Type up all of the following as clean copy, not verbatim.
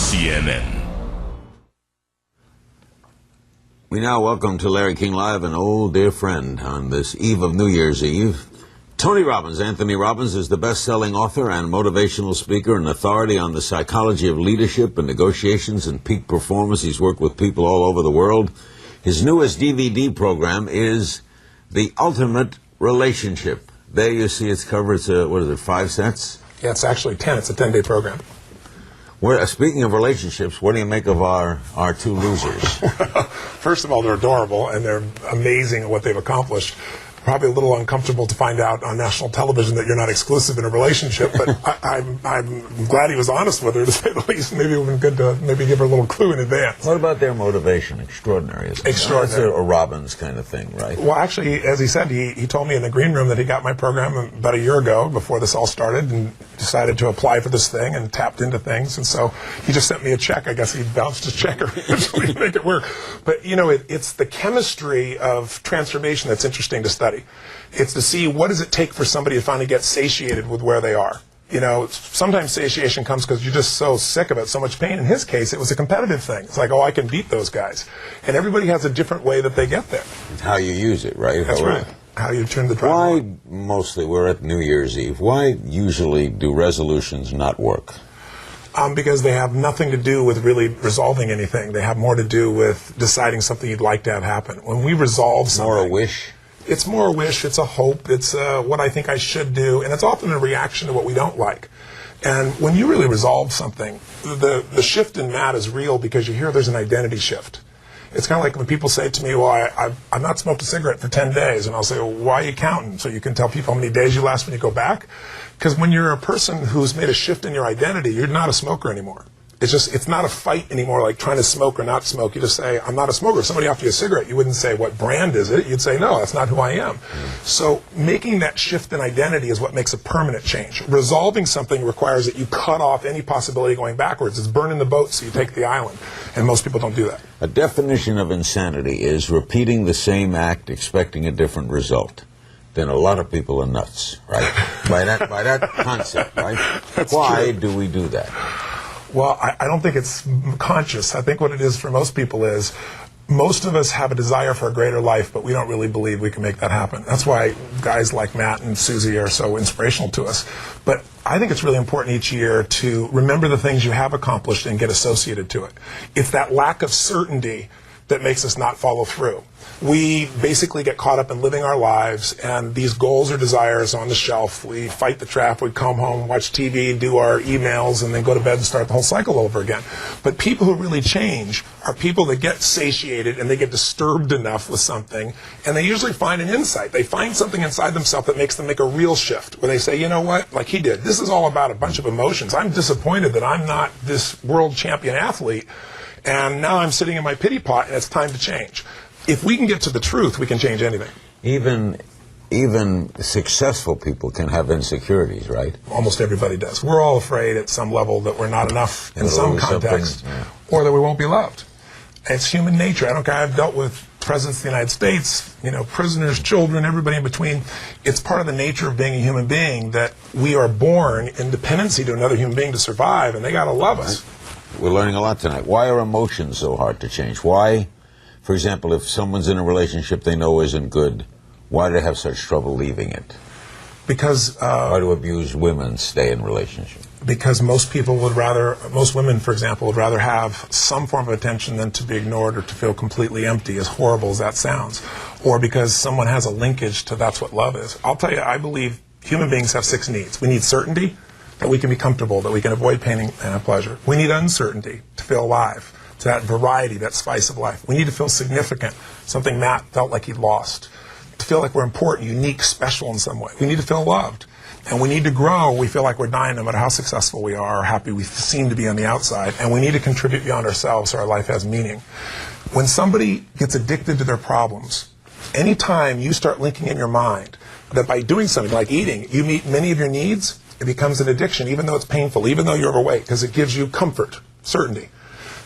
CNN. We now welcome to Larry King Live an old dear friend on this eve of New Year's Eve. Tony Robbins. Anthony Robbins is the best-selling author and motivational speaker and authority on the psychology of leadership and negotiations and peak performance. He's worked with people all over the world. His newest DVD program is The Ultimate Relationship. There you see its cover. It's, 5 cents? Yeah, it's actually 10. It's a 10-day program. Speaking of relationships, what do you make of our two losers? First of all, they're adorable, and they're amazing at what they've accomplished. Probably a little uncomfortable to find out on national television that you're not exclusive in a relationship, but I'm glad he was honest with her, to say the least. Maybe it would have been good to maybe give her a little clue in advance. What about their motivation? Extraordinary, isn't it? Extraordinary. That's a Robbins kind of thing, right? Well, actually, as he said, he told me in the green room that he got my program about a year ago, before this all started, and decided to apply for this thing and tapped into things. And so he just sent me a check. I guess he bounced his check eventually to make it work. But, you know, it's the chemistry of transformation that's interesting to study. It's to see what does it take for somebody to finally get satiated with where they are. You know, sometimes satiation comes because you're just so sick of it, so much pain. In his case, it was a competitive thing. It's like, oh, I can beat those guys. And everybody has a different way that they get there. It's how you use it, right? That's right. How you turn the drive on. Why, mostly, we're at New Year's Eve, why usually do resolutions not work? Because they have nothing to do with really resolving anything. They have more to do with deciding something you'd like to have happen. When we resolve something... More a wish? It's more a wish, it's a hope, it's what I think I should do, and it's often a reaction to what we don't like. And when you really resolve something, the shift in Matt is real because you hear there's an identity shift. It's kind of like when people say to me, well, I've not smoked a cigarette for 10 days, and I'll say, well, why are you counting? So you can tell people how many days you last when you go back. Because when you're a person who's made a shift in your identity, you're not a smoker anymore. It's not a fight anymore, like trying to smoke or not smoke. You just say, I'm not a smoker. If somebody offered you a cigarette, you wouldn't say, what brand is it? You'd say, no, that's not who I am. So making that shift in identity is what makes a permanent change. Resolving something requires that you cut off any possibility going backwards. It's burning the boat, so you take the island. And most people don't do that. A definition of insanity is repeating the same act expecting a different result. Then a lot of people are nuts, right? by that concept, right? Why do we do that? Well, I don't think it's conscious. I think what it is for most people is most of us have a desire for a greater life, but we don't really believe we can make that happen. That's why guys like Matt and Susie are so inspirational to us. But I think it's really important each year to remember the things you have accomplished and get associated to it. It's that lack of certainty that makes us not follow through. We basically get caught up in living our lives, and these goals or desires on the shelf. We fight the trap, we come home, watch TV, do our emails, and then go to bed and start the whole cycle over again. But people who really change are people that get satiated and they get disturbed enough with something, and they usually find an insight. They find something inside themselves that makes them make a real shift, where they say, you know what, like he did, this is all about a bunch of emotions. I'm disappointed that I'm not this world champion athlete, and now I'm sitting in my pity pot, and it's time to change. If we can get to the truth, we can change anything. Even successful people can have insecurities, right? Almost everybody does. We're all afraid at some level that we're not enough in some context, or that we won't be loved. It's human nature. I don't care. I've dealt with presidents of the United States, prisoners, children, everybody in between. It's part of the nature of being a human being that we are born in dependency to another human being to survive, and they got to love us. We're learning a lot tonight. Why are emotions so hard to change? Why, for example, if someone's in a relationship they know isn't good, why do they have such trouble leaving it? Because why do abused women stay in relationships? Because most women, for example, would rather have some form of attention than to be ignored or to feel completely empty, as horrible as that sounds. Or because someone has a linkage to that's what love is. I'll tell you, I believe human beings have 6 needs. We need certainty, that we can be comfortable, that we can avoid pain and pleasure. We need uncertainty to feel alive, to that variety, that spice of life. We need to feel significant, something Matt felt like he'd lost. To feel like we're important, unique, special in some way. We need to feel loved. And we need to grow. We feel like we're dying no matter how successful we are or happy we seem to be on the outside. And we need to contribute beyond ourselves so our life has meaning. When somebody gets addicted to their problems, anytime you start linking in your mind that by doing something like eating, you meet many of your needs, it becomes an addiction, even though it's painful, even though you're overweight, because it gives you comfort, certainty.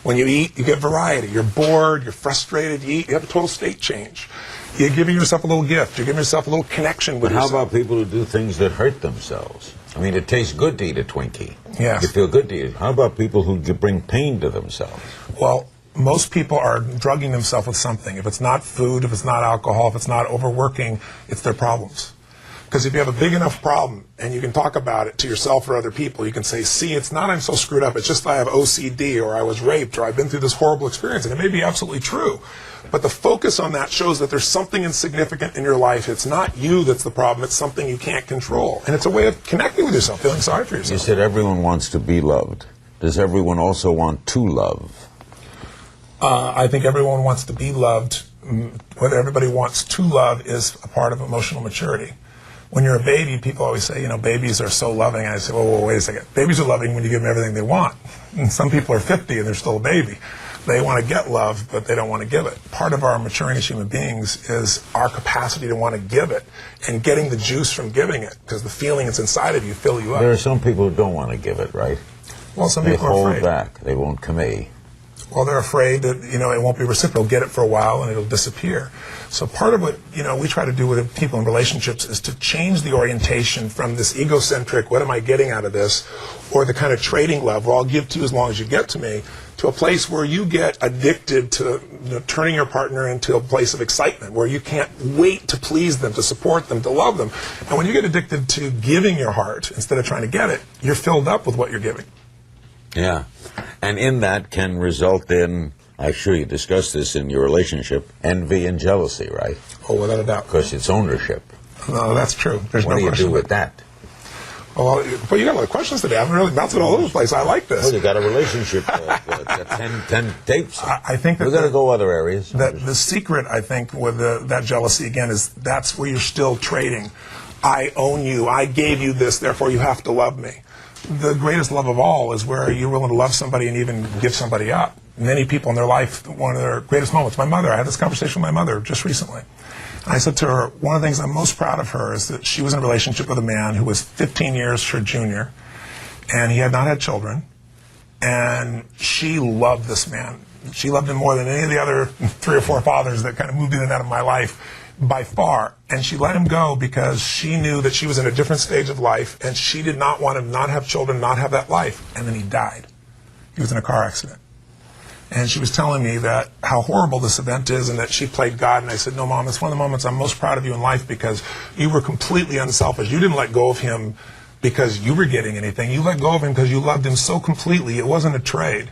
When you eat, you get variety. You're bored, you're frustrated, you eat, you have a total state change. You're giving yourself a little gift. You're giving yourself a little connection with yourself. How about people who do things that hurt themselves? I mean, it tastes good to eat a Twinkie. Yes. You feel good to eat it. How about people who bring pain to themselves? Well, most people are drugging themselves with something. If it's not food, if it's not alcohol, if it's not overworking, it's their problems. Because if you have a big enough problem and you can talk about it to yourself or other people, you can say, see, it's not I'm so screwed up, it's just I have OCD or I was raped or I've been through this horrible experience. And it may be absolutely true. But the focus on that shows that there's something insignificant in your life. It's not you that's the problem, it's something you can't control. And it's a way of connecting with yourself, feeling sorry for yourself. You said everyone wants to be loved. Does everyone also want to love? I think everyone wants to be loved. What everybody wants to love is a part of emotional maturity. When you're a baby, people always say, babies are so loving. And I say, whoa, wait a second. Babies are loving when you give them everything they want. And some people are 50 and they're still a baby. They want to get love, but they don't want to give it. Part of our maturing as human beings is our capacity to want to give it and getting the juice from giving it, because the feeling that's inside of you fill you up. There are some people who don't want to give it, right? Well, some They people are hold afraid. back. They won't commit. Well, they're afraid that, it won't be reciprocal. Get it for a while and it'll disappear. So part of what, we try to do with people in relationships is to change the orientation from this egocentric, what am I getting out of this, or the kind of trading love, well, I'll give to you as long as you get to me, to a place where you get addicted to turning your partner into a place of excitement, where you can't wait to please them, to support them, to love them. And when you get addicted to giving your heart instead of trying to get it, you're filled up with what you're giving. Yeah. And in that can result in, I'm sure you discussed this in your relationship, envy and jealousy, right? Oh, without a doubt. Because it's ownership. No, that's true. There's What no do you question. do with that? Well, you got a lot of questions today. I'm really bouncing all over the place. I like this. Well, you got a relationship, 10 tapes. I think that we're going to go other areas. That the secret, I think, with that jealousy, again, is that's where you're still trading. I own you. I gave you this, therefore you have to love me. The greatest love of all is where you're willing to love somebody and even give somebody up. Many people in their life, one of their greatest moments, my mother, I had this conversation with my mother just recently. I said to her, one of the things I'm most proud of her is that she was in a relationship with a man who was 15 years her junior, and he had not had children, and she loved this man. She loved him more than any of the other 3 or 4 fathers that kind of moved in and out of my life by far. And she let him go because she knew that she was in a different stage of life, and she did not want him not have children, not have that life. And then he died. He was in a car accident. And she was telling me that how horrible this event is and that she played God. And I said, no, Mom, it's one of the moments I'm most proud of you in life because you were completely unselfish. You didn't let go of him because you were getting anything. You let go of him because you loved him so completely. It wasn't a trade.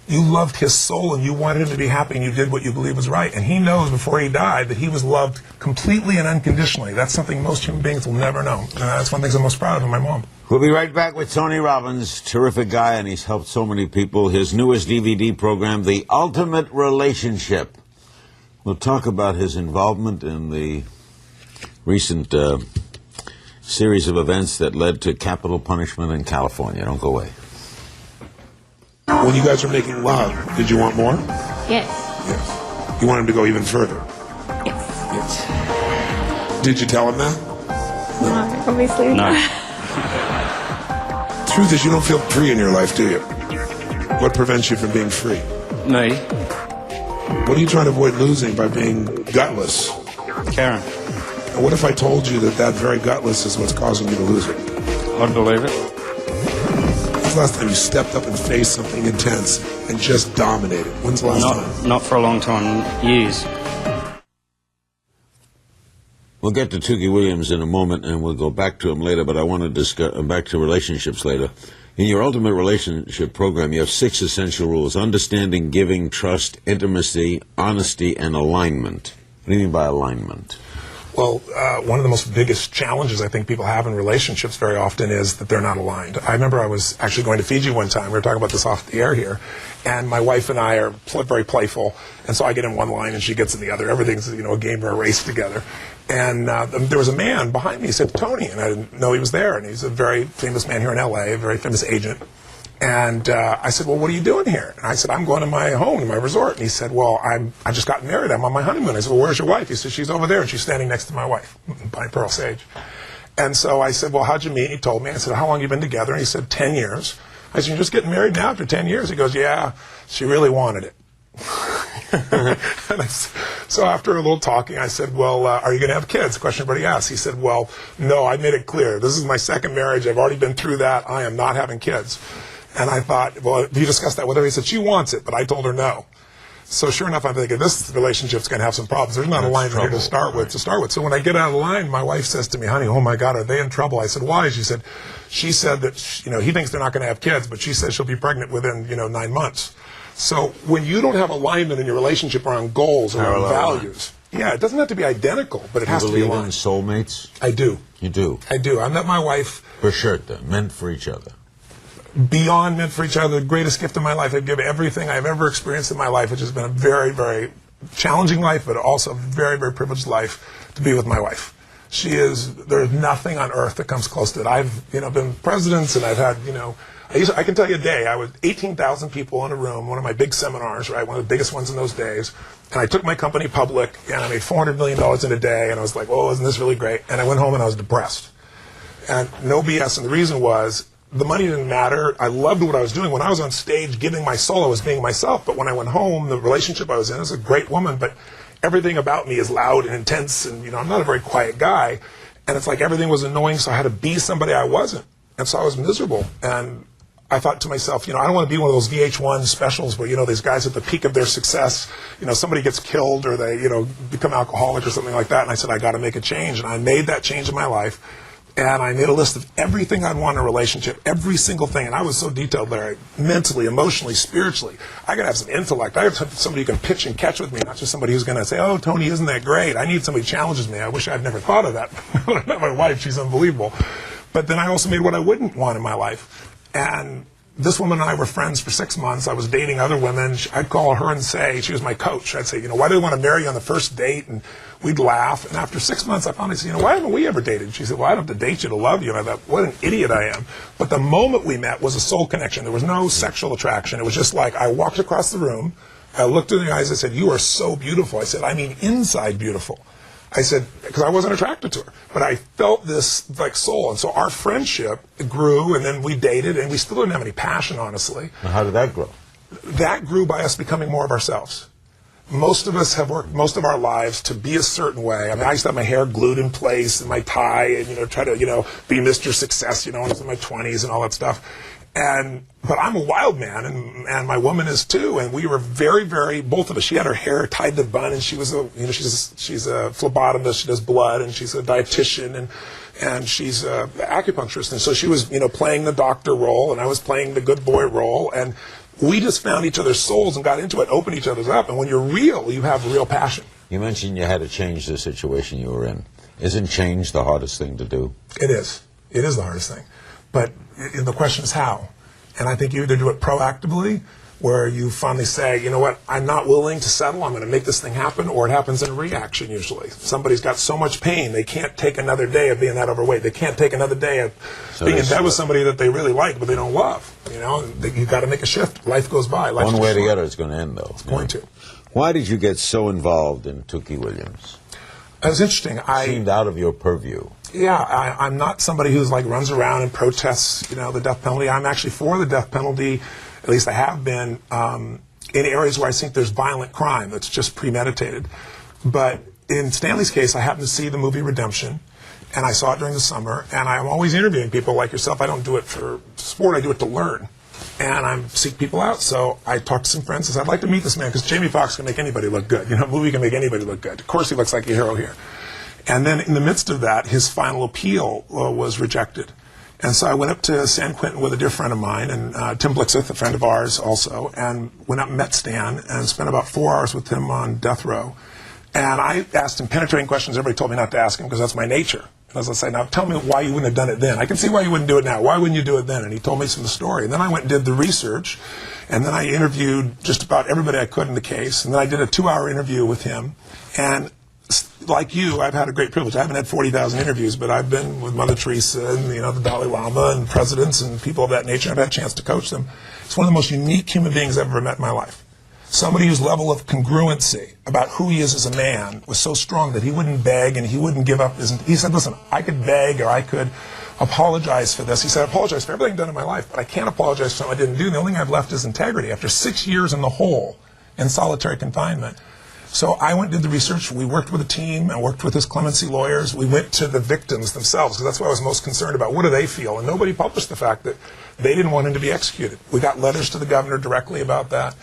You loved his soul and you wanted him to be happy and you did what you believed was right. And he knows before he died that he was loved completely and unconditionally. That's something most human beings will never know. And that's one of the things I'm most proud of in my mom. We'll be right back with Tony Robbins, terrific guy, and he's helped so many people. His newest DVD program, The Ultimate Relationship. We'll talk about his involvement in the recent series of events that led to capital punishment in California. Don't go away. When you guys were making love, did you want more? Yes. Yes. You want him to go even further? Yes. Yes. Did you tell him that? No, obviously. No. Truth is, you don't feel free in your life, do you? What prevents you from being free? Me, What are you trying to avoid losing by being gutless? Karen. And what if I told you that that very gutless is what's causing you to lose it? I'd believe it. When's the last time you stepped up and faced something intense and just dominated? When's the last time? Not for a long time, years. We'll get to Tookie Williams in a moment, and we'll go back to him later, but I want to discuss back to relationships later. In your Ultimate Relationship program, you have 6 essential rules: understanding, giving, trust, intimacy, honesty, and alignment. What do you mean by alignment? Well, one of the most biggest challenges I think people have in relationships very often is that they're not aligned. I remember I was actually going to Fiji one time. We were talking about this off the air here. And my wife and I are very playful. And so I get in one line and she gets in the other. Everything's, a game or a race together. And there was a man behind me. He said, Tony. And I didn't know he was there. And he's a very famous man here in L.A., a very famous agent. And I said, well, what are you doing here? And I said, I'm going to my home, to my resort. And he said, well, I just got married. I'm on my honeymoon. I said, well, where's your wife? He said, she's over there, and she's standing next to my wife by Pearl Sage. And so I said, well, how'd you meet? He told me. I said, how long have you been together? And he said, 10 years. I said, you're just getting married now after 10 years? He goes, yeah, she really wanted it. So after a little talking, I said, well, are you going to have kids? Question everybody asks. He said, well, no, I made it clear. This is my second marriage. I've already been through that. I am not having kids. And I thought, well, you discussed that with her? He said, she wants it, but I told her no. So sure enough, I'm thinking, this relationship's going to have some problems. There's not a line here to start with. So when I get out of the line, my wife says to me, honey, oh my God, are they in trouble? I said, why? She said that, he thinks they're not going to have kids, but she says she'll be pregnant within, 9 months. So when you don't have alignment in your relationship around goals or around values, yeah, it doesn't have to be identical, but it has to be aligned. You believe in soulmates? I do. You do? I do. I met my wife. For sure, meant for each other. Beyond meant for each other, the greatest gift of my life. I've given everything I've ever experienced in my life, which has been a very, very challenging life, but also a very, very privileged life to be with my wife. There's nothing on earth that comes close to it. I've, been presidents, and I've had, I can tell you a day, I was 18,000 people in a room, one of my big seminars, right, one of the biggest ones in those days, and I took my company public, and I made $400 million in a day, and I was like, oh, isn't this really great? And I went home and I was depressed. And no BS, and the reason was, the money didn't matter. I loved what I was doing. When I was on stage giving my soul, I was being myself. But when I went home, the relationship I was in is a great woman, but everything about me is loud and intense, and I'm not a very quiet guy. And it's like everything was annoying, so I had to be somebody I wasn't. And so I was miserable. And I thought to myself, I don't want to be one of those VH1 specials where, these guys at the peak of their success, somebody gets killed or they, become alcoholic or something like that. And I said, I got to make a change. And I made that change in my life. And I made a list of everything I'd want in a relationship, every single thing. And I was so detailed there, mentally, emotionally, spiritually. I got to have some intellect. I have to have somebody who can pitch and catch with me, not just somebody who's going to say, oh, Tony, isn't that great? I need somebody who challenges me. I wish I'd never thought of that. When I met my wife, she's unbelievable. But then I also made what I wouldn't want in my life. And this woman and I were friends for 6 months. I was dating other women. I'd call her and say, she was my coach. I'd say, why do you want to marry you on the first date? And we'd laugh. And after 6 months, I finally said, why haven't we ever dated? She said, well, I don't have to date you to love you. And I thought, what an idiot I am. But the moment we met was a soul connection. There was no sexual attraction. It was just like I walked across the room. I looked her in the eyes. I said, you are so beautiful. I said, I mean inside beautiful. I said, because I wasn't attracted to her, but I felt this like soul. And so our friendship grew, and then we dated, and we still didn't have any passion, honestly. Now, how did that grow? That grew by us becoming more of ourselves. Most of us have worked most of our lives to be a certain way. I mean, I used to have my hair glued in place and my tie and, try to, be Mr. Success, when I was in my 20s and all that stuff. But I'm a wild man, and my woman is too. And we were very, very, both of us. She had her hair tied to bun, and she was she's a phlebotomist. She does blood, and she's a dietitian, and she's a acupuncturist. And so she was, playing the doctor role, and I was playing the good boy role. And we just found each other's souls and got into it, opened each other's up. And when you're real, you have real passion. You mentioned you had to change the situation you were in. Isn't change the hardest thing to do? It is. It is the hardest thing. But the question is how. And I think you either do it proactively, where you finally say, what, I'm not willing to settle, I'm going to make this thing happen, or it happens in reaction usually. Somebody's got so much pain, they can't take another day of being that overweight. They can't take another day of being in bed with somebody that they really like, but they don't love. You've got to make a shift. Life goes by. One way or the other, it's going to end, though. It's going to. Why did you get so involved in Tookie Williams? It was interesting. It seemed out of your purview. Yeah, I'm not somebody who's runs around and protests, the death penalty. I'm actually for the death penalty, at least I have been, in areas where I think there's violent crime that's just premeditated. But in Stanley's case, I happened to see the movie Redemption, and I saw it during the summer, and I'm always interviewing people like yourself. I don't do it for sport, I do it to learn. And I seek people out, so I talked to some friends and said, I'd like to meet this man, because Jamie Foxx can make anybody look good. A movie can make anybody look good. Of course he looks like a hero here. And then in the midst of that, his final appeal was rejected. And so I went up to San Quentin with a dear friend of mine, and Tim Blixith, a friend of ours also, and went up and met Stan and spent about 4 hours with him on death row. And I asked him penetrating questions everybody told me not to ask him, because that's my nature. And as I say, now tell me why you wouldn't have done it then. I can see why you wouldn't do it now. Why wouldn't you do it then? And he told me some of the story. And then I went and did the research, and then I interviewed just about everybody I could in the case. And then I did a 2-hour interview with him. And like you, I've had a great privilege. I haven't had 40,000 interviews, but I've been with Mother Teresa and the Dalai Lama and presidents and people of that nature. I've had a chance to coach them. It's one of the most unique human beings I've ever met in my life. Somebody whose level of congruency about who he is as a man was so strong that he wouldn't beg and he wouldn't give up his... He said, listen, I could beg or I could apologize for this. He said, I apologize for everything done in my life, but I can't apologize for something I didn't do. The only thing I've left is integrity. After 6 years in the hole, in solitary confinement. So I went and did the research. We worked with a team and worked with his clemency lawyers. We went to the victims themselves, because that's what I was most concerned about. What do they feel? And nobody published the fact that they didn't want him to be executed. We got letters to the governor directly about that.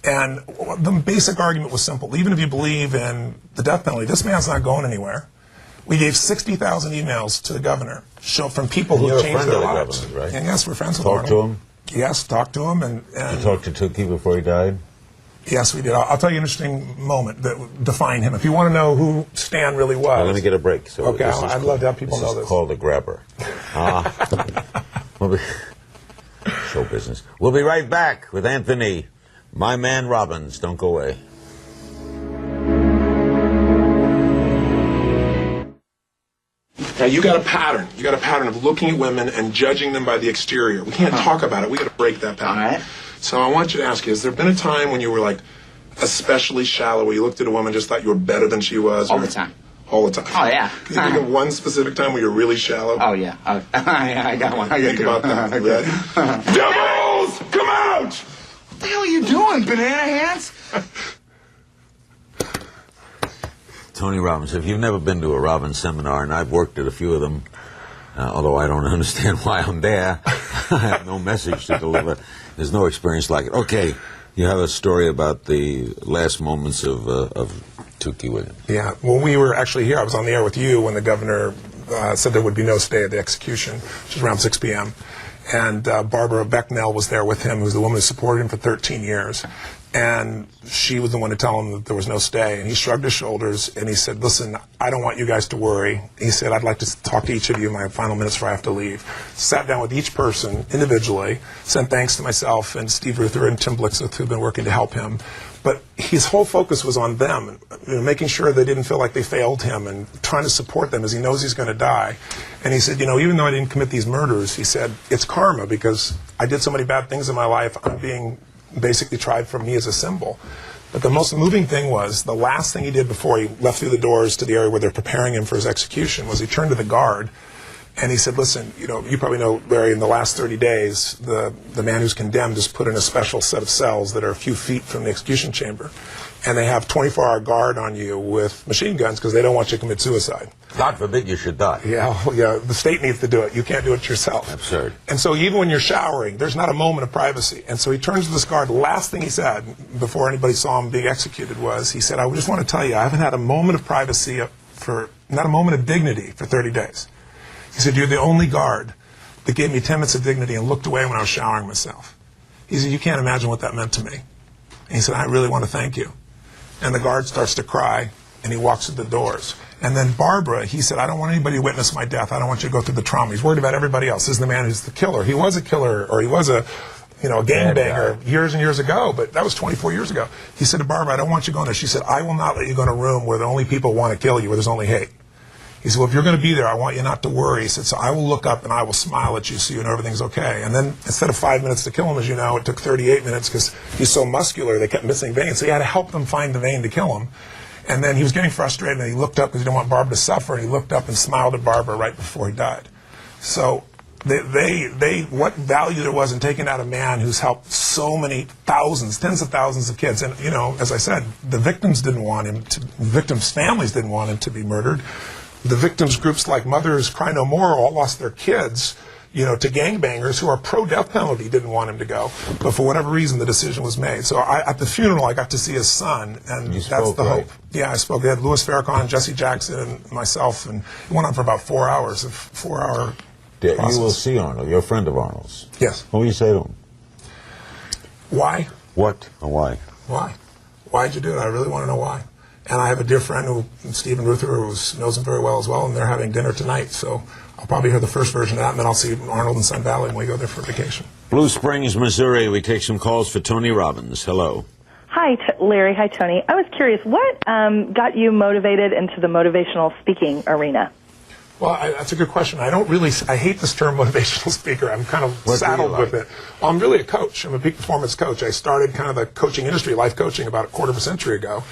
And the basic argument was simple. Even if you believe in the death penalty, this man's not going anywhere. We gave 60,000 emails to the governor from people who You're changed a their friend of the lives. governor, right? And yes, we're friends with Talked to him? Yes, talked to him. And You talked to Tukey before he died? yes, we did. I'll tell you an interesting moment that defined him. If you want to know who Stan really was. Well, let me get a break. So Okay, this I'd love to have people know This this. is called a grabber. Show business. We'll be right back with Anthony, my man Robbins. Don't go away. Now, you got a pattern. You got a pattern of looking at women and judging them by the exterior. We can't talk about it. We got to break that pattern. All right. So I want you to ask you, has there been a time when you were like especially shallow, where you looked at a woman and just thought you were better than she was? All the time. All the time. Oh, yeah. Can you think of one specific time where you're really shallow? Oh, yeah. I got one. Think about that. You ready? Devils! Come out! What the hell are you doing, banana hands? Tony Robbins, if you've never been to a Robbins seminar, and I've worked at a few of them, although I don't understand why I'm there, I have no message to deliver. There's no experience like it. Okay, you have a story about the last moments of Tukey Williams. Yeah, well, we were actually here. I was on the air with you when the governor said there would be no stay at the execution, which was around 6 p.m. And Barbara Becknell was there with him, who's the woman who supported him for 13 years. And she was the one to tell him that there was no stay. And he shrugged his shoulders and he said, listen, I don't want you guys to worry. He said, I'd like to talk to each of you in my final minutes before I have to leave. Sat down with each person individually, sent thanks to myself and Steve Ruther and Tim Blixith, who've been working to help him. But his whole focus was on them, making sure they didn't feel like they failed him and trying to support them as he knows he's going to die. And he said, even though I didn't commit these murders, he said, it's karma because I did so many bad things in my life. I'm being basically tried for me as a symbol. But the most moving thing was the last thing he did before he left through the doors to the area where they're preparing him for his execution was he turned to the guard and he said, listen, you probably know, Larry, in the last 30 days, the man who's condemned is put in a special set of cells that are a few feet from the execution chamber. And they have 24-hour guard on you with machine guns because they don't want you to commit suicide. God forbid you should die. Yeah, the state needs to do it. You can't do it yourself. Absurd. And so even when you're showering, there's not a moment of privacy. And so he turns to this guard. The last thing he said before anybody saw him being executed was, he said, I just want to tell you, I haven't had a moment of privacy not a moment of dignity for 30 days. He said, you're the only guard that gave me 10 minutes of dignity and looked away when I was showering myself. He said, you can't imagine what that meant to me. And he said, I really want to thank you. And the guard starts to cry, and he walks through the doors. And then Barbara, he said, I don't want anybody to witness my death. I don't want you to go through the trauma. He's worried about everybody else. This is the man who's the killer. He was a killer, or he was a gangbanger years and years ago, but that was 24 years ago. He said to Barbara, I don't want you going there. She said, I will not let you go in a room where the only people want to kill you, where there's only hate. He said, well, if you're going to be there, I want you not to worry. He said, so I will look up and I will smile at you so you know everything's okay. And then instead of 5 minutes to kill him, as you know, it took 38 minutes because he's so muscular, they kept missing veins. So he had to help them find the vein to kill him. And then he was getting frustrated and he looked up because he didn't want Barbara to suffer. And he looked up and smiled at Barbara right before he died. So what value there was in taking out a man who's helped so many thousands, tens of thousands of kids. And, as I said, the victims victims' families didn't want him to be murdered. The victims groups like Mothers Cry No More all lost their kids, to gangbangers who are pro-death penalty didn't want him to go. But for whatever reason, the decision was made. So at the funeral, I got to see his son, and that's the hope. Yeah, I spoke. They had Louis Farrakhan, and Jesse Jackson, and myself, and it went on for about 4 hours, a 4-hour process. You will see Arnold. You're a friend of Arnold's. Yes. What will you say to him? Why? What or why? Why? Why'd you do it? I really want to know why. And I have a dear friend, Stephen Ruther, who knows him very well as well, and they're having dinner tonight. So I'll probably hear the first version of that, and then I'll see Arnold in Sun Valley when we go there for vacation. Blue Springs, Missouri. We take some calls for Tony Robbins. Hello. Hi, Larry. Hi, Tony. I was curious, what got you motivated into the motivational speaking arena? Well, that's a good question. I hate this term motivational speaker. I'm kind of saddled with it. Well, I'm really a coach. I'm a peak performance coach. I started kind of the coaching industry, life coaching, about a quarter of a century ago.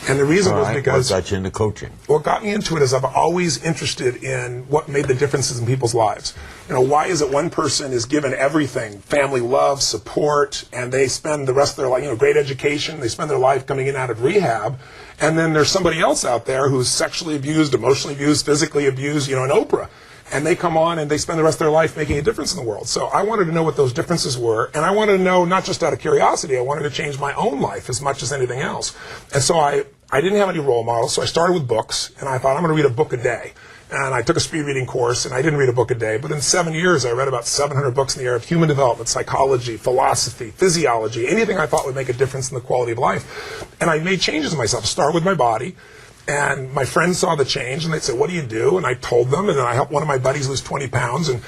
And the reason was because... What got you into coaching? What got me into it is I'm always interested in what made the differences in people's lives. Why is it one person is given everything, family love, support, and they spend the rest of their life, great education, they spend their life coming in and out of rehab, and then there's somebody else out there who's sexually abused, emotionally abused, physically abused, an Oprah. And they come on and they spend the rest of their life making a difference in the world. So I wanted to know what those differences were, and I wanted to know, not just out of curiosity, I wanted to change my own life as much as anything else. And so I didn't have any role models, so I started with books, and I thought I'm going to read a book a day. And I took a speed reading course, and I didn't read a book a day, but in 7 years I read about 700 books in the area of human development, psychology, philosophy, physiology, anything I thought would make a difference in the quality of life. And I made changes in myself. Start with my body. And my friends saw the change, and they'd say, "What do you do?" And I told them, and then I helped one of my buddies lose 20 pounds, and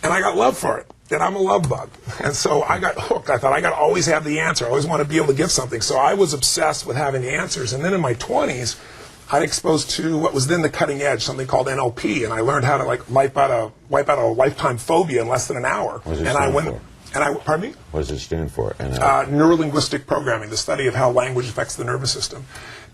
I got love for it. And I'm a love bug. And so I got hooked. I thought I got to always have the answer. I always want to be able to give something. So I was obsessed with having the answers. And then in my 20s, I got exposed to what was then the cutting edge, something called NLP, and I learned how to wipe out a lifetime phobia in less than an hour. What does it stand for? Pardon me? What does it stand for? Neuro-linguistic programming, the study of how language affects the nervous system.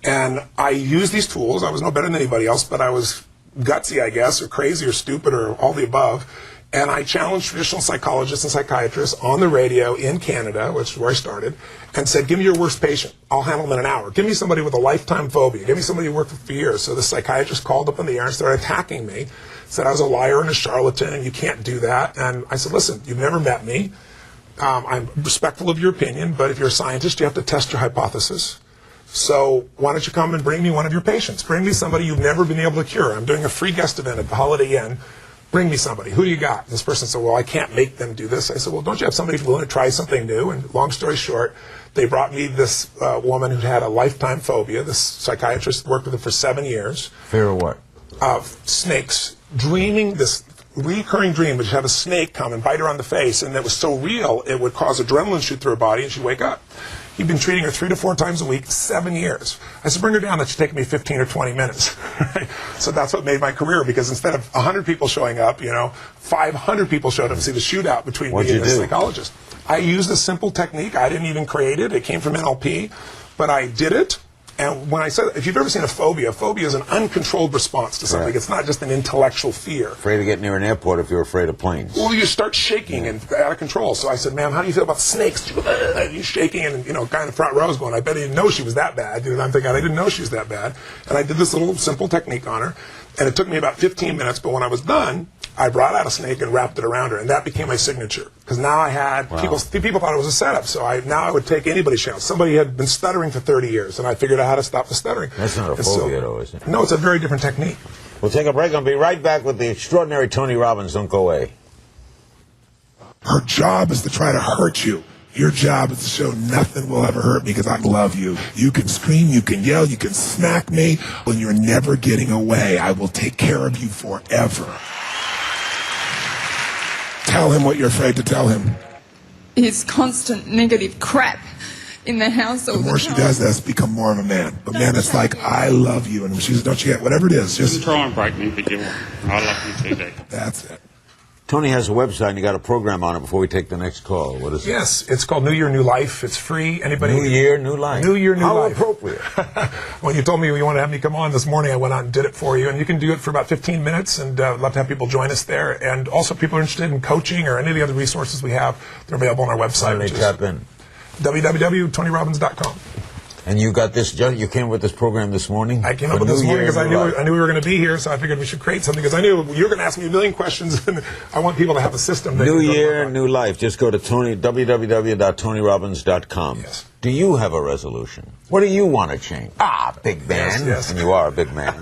And I used these tools. I was no better than anybody else, but I was gutsy, I guess, or crazy, or stupid, or all the above. And I challenged traditional psychologists and psychiatrists on the radio in Canada, which is where I started, and said, "Give me your worst patient. I'll handle them in an hour. Give me somebody with a lifetime phobia. Give me somebody who worked with for years." So the psychiatrist called up in the air and started attacking me, said I was a liar and a charlatan, and you can't do that. And I said, "Listen, you've never met me. I'm respectful of your opinion, but if you're a scientist, you have to test your hypothesis. So why don't you come and bring me one of your patients? Bring me somebody you've never been able to cure. I'm doing a free guest event at the Holiday Inn. Bring me somebody. Who do you got?" This person said, "Well, I can't make them do this." I said, "Well, don't you have somebody who's willing to try something new?" And long story short, they brought me this woman who had a lifetime phobia. This psychiatrist worked with her for 7 years. Fear of what? Snakes. Dreaming this recurring dream, which had a snake come and bite her on the face, and it was so real, it would cause adrenaline shoot through her body, and she'd wake up. He'd been treating her 3 to 4 times a week, 7 years. I said, "Bring her down. That should take me 15 or 20 minutes. So that's what made my career, because instead of 100 people showing up, 500 people showed up to see the shootout between me and the psychologist. I used a simple technique. I didn't even create it. It came from NLP, but I did it. And when I said, if you've ever seen a phobia is an uncontrolled response to something. Right. It's not just an intellectual fear. Afraid to get near an airport if you're afraid of planes. Well, you start shaking and out of control. So I said, "Ma'am, how do you feel about snakes?" She goes, "You're shaking," and guy in the front row is going, "I bet he didn't know she was that bad." I'm thinking, I didn't know she was that bad. And I did this little simple technique on her, and it took me about 15 minutes. But when I was done, I brought out a snake and wrapped it around her, and that became my signature. Because now I had people thought it was a setup. So now I would take anybody's chance. Somebody had been stuttering for 30 years, and I figured out how to stop the stuttering. That's not a phobia, though, is it? No, it's a very different technique. We'll take a break. I'll be right back with the extraordinary Tony Robbins. Don't go away. Her job is to try to hurt you. Your job is to show nothing will ever hurt me because I love you. You can scream, you can yell, you can smack me, but you're never getting away. I will take care of you forever. Tell him what you're afraid to tell him. His constant negative crap in the house all the time. The more she does, that's become more of a man. A man that's like, "I love you," and she's, "Don't you get whatever it is?" Just try and break me, but you won't. I love you too, Dave. That's it. Tony has a website, and you got a program on it before we take the next call. What is it? Yes, it's called New Year, New Life. It's free. Anybody? New Year, New Life. New Year, New Life. How appropriate. When you told me you wanted to have me come on this morning, I went out and did it for you. And you can do it for about 15 minutes, and I'd love to have people join us there. And also, people are interested in coaching or any of the other resources we have. They're available on our website. How do they tap in? www.tonyrobbins.com. And you got this, you came with this program this morning? I came up with this morning because I knew we were going to be here, so I figured we should create something, because I knew you were going to ask me a million questions, and I want people to have a system. New Year, New Life. Just go to www.tonyrobbins.com. Yes. Do you have a resolution? What do you want to change? Big man. Yes. And you are a big man.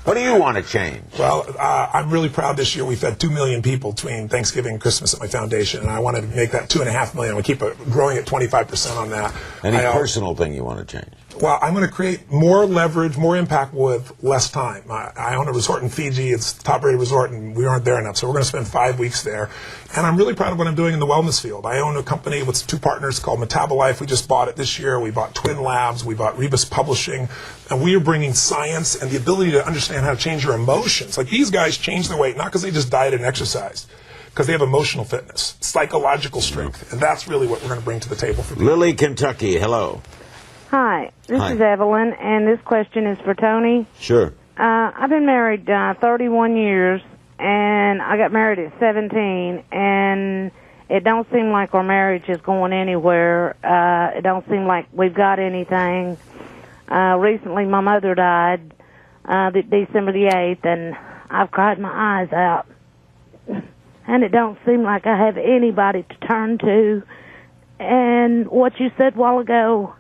What do you want to change? Well, I'm really proud this year. We fed 2 million people between Thanksgiving and Christmas at my foundation, and I wanted to make that 2.5 million. We keep growing at 25% on that. Any personal thing you want to change? Well, I'm going to create more leverage, more impact with less time. I own a resort in Fiji. It's a top-rated resort, and we aren't there enough, so we're going to spend 5 weeks there. And I'm really proud of what I'm doing in the wellness field. I own a company with 2 partners called Metabolife. We just bought it this year. We bought Twin Labs. We bought Rebus Publishing. And we are bringing science and the ability to understand how to change your emotions. Like these guys change their weight, not because they just dieted and exercised, because they have emotional fitness, psychological strength. And that's really what we're going to bring to the table for people. Lily, Kentucky, hello. Hi, this Hi. is Evelyn, and this question is for Tony. Sure. I've been married 31 years, and I got married at 17, and it don't seem like our marriage is going anywhere. It don't seem like we've got anything. Recently, my mother died December the 8th, and I've cried my eyes out. And it don't seem like I have anybody to turn to. And what you said a while ago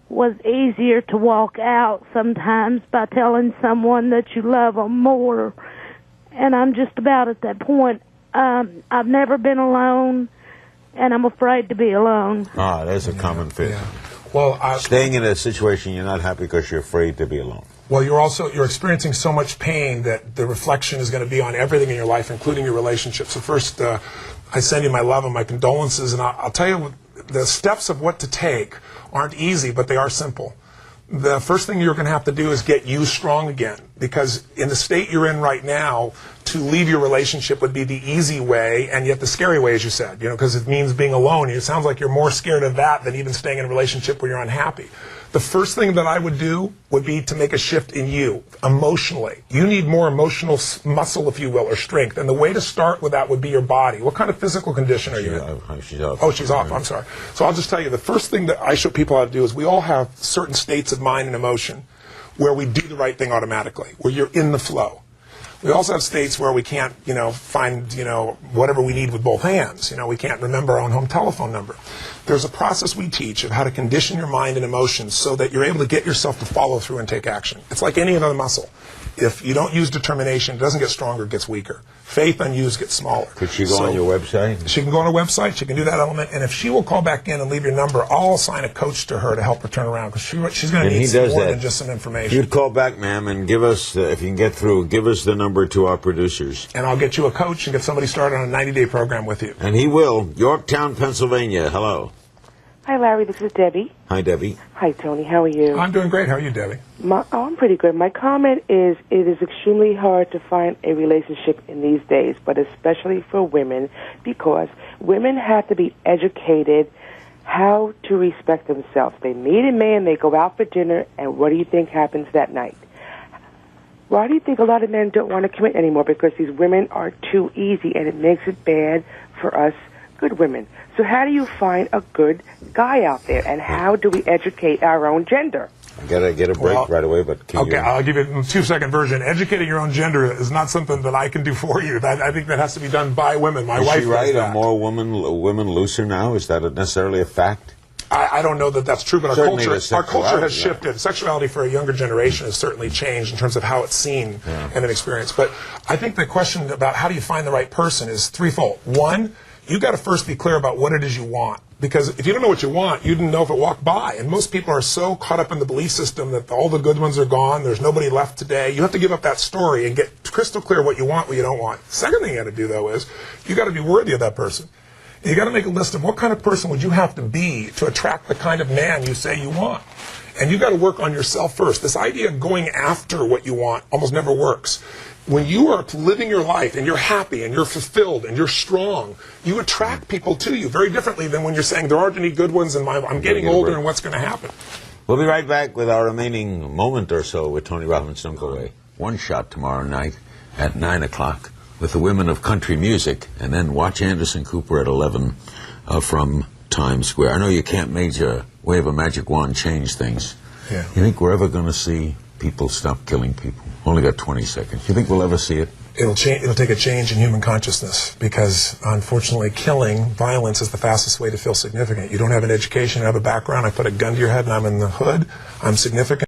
was easier to walk out sometimes by telling someone that you love them more. And I'm just about at that point. I've never been alone, and I'm afraid to be alone. Ah, there's a common fear. Yeah. Well, Staying in a situation you're not happy because you're afraid to be alone. well, you're experiencing so much pain that the reflection is going to be on everything in your life, including your relationships. So first, I send you my love and my condolences, and I'll tell you the steps of what to take aren't easy, but they are simple. The first thing you're going to have to do is get you strong again, because in the state you're in right now, to leave your relationship would be the easy way, and yet the scary way, as you said, because it means being alone. It sounds like you're more scared of that than even staying in a relationship where you're unhappy. The first thing that I would do would be to make a shift in you, emotionally. You need more emotional muscle, if you will, or strength, and the way to start with that would be your body. What kind of physical condition are you in? She's off. Oh, she's off. I'm sorry. So I'll just tell you, the first thing that I show people how to do is we all have certain states of mind and emotion where we do the right thing automatically, where you're in the flow. We also have states where we can't, find, whatever we need with both hands. We can't remember our own home telephone number. There's a process we teach of how to condition your mind and emotions so that you're able to get yourself to follow through and take action. It's like any other muscle. If you don't use determination, it doesn't get stronger, it gets weaker. Faith unused gets smaller. Could she go on your website? She can go on her website, she can do that element, and if she will call back in and leave your number, I'll assign a coach to her to help her turn around, because she's going to need some more than just some information. You'd call back, ma'am, and give us, if you can get through, give us the number to our producers. And I'll get you a coach and get somebody started on a 90-day program with you. And he will. Yorktown, Pennsylvania. Hello. Hi, Larry. This is Debbie. Hi, Debbie. Hi, Tony. How are you? I'm doing great. How are you, Debbie? I'm pretty good. My comment is it is extremely hard to find a relationship in these days, but especially for women, because women have to be educated how to respect themselves. They meet a man, they go out for dinner, and what do you think happens that night? Why do you think a lot of men don't want to commit anymore? Because these women are too easy, and it makes it bad for us good women. So how do you find a good guy out there, and how do we educate our own gender? I gotta get a break right away, but can you... I'll give you a 2-second version. Educating your own gender is not something that I can do for you. I think that has to be done by women. My wife Is she right? does that. Are more women looser now? Is that necessarily a fact? I don't know that that's true, but Certainly our culture has shifted. Sexuality for a younger generation has certainly changed in terms of how it's seen and experienced. But I think the question about how do you find the right person is threefold. One, you got to first be clear about what it is you want. Because if you don't know what you want, you didn't know if it walked by. And most people are so caught up in the belief system that all the good ones are gone, there's nobody left today. You have to give up that story and get crystal clear what you want, what you don't want. Second thing you got to do, though, is you got to be worthy of that person. You got to make a list of what kind of person would you have to be to attract the kind of man you say you want. And you got to work on yourself first. This idea of going after what you want almost never works. When you are living your life and you're happy and you're fulfilled and you're strong, you attract people to you very differently than when you're saying there aren't any good ones and I'm getting older and what's going to happen. We'll be right back with our remaining moment or so with Tony Robbins. Don't go away. One shot tomorrow night at 9 o'clock with the women of country music, and then watch Anderson Cooper at 11 from Times Square. I know you can't wave a magic wand, change things. Yeah. You think we're ever going to see people stop killing people? Only got 20 seconds. You think we'll ever see it? It'll take a change in human consciousness, because unfortunately violence is the fastest way to feel significant. You don't have an education, you have a background, I put a gun to your head and I'm in the hood, I'm significant.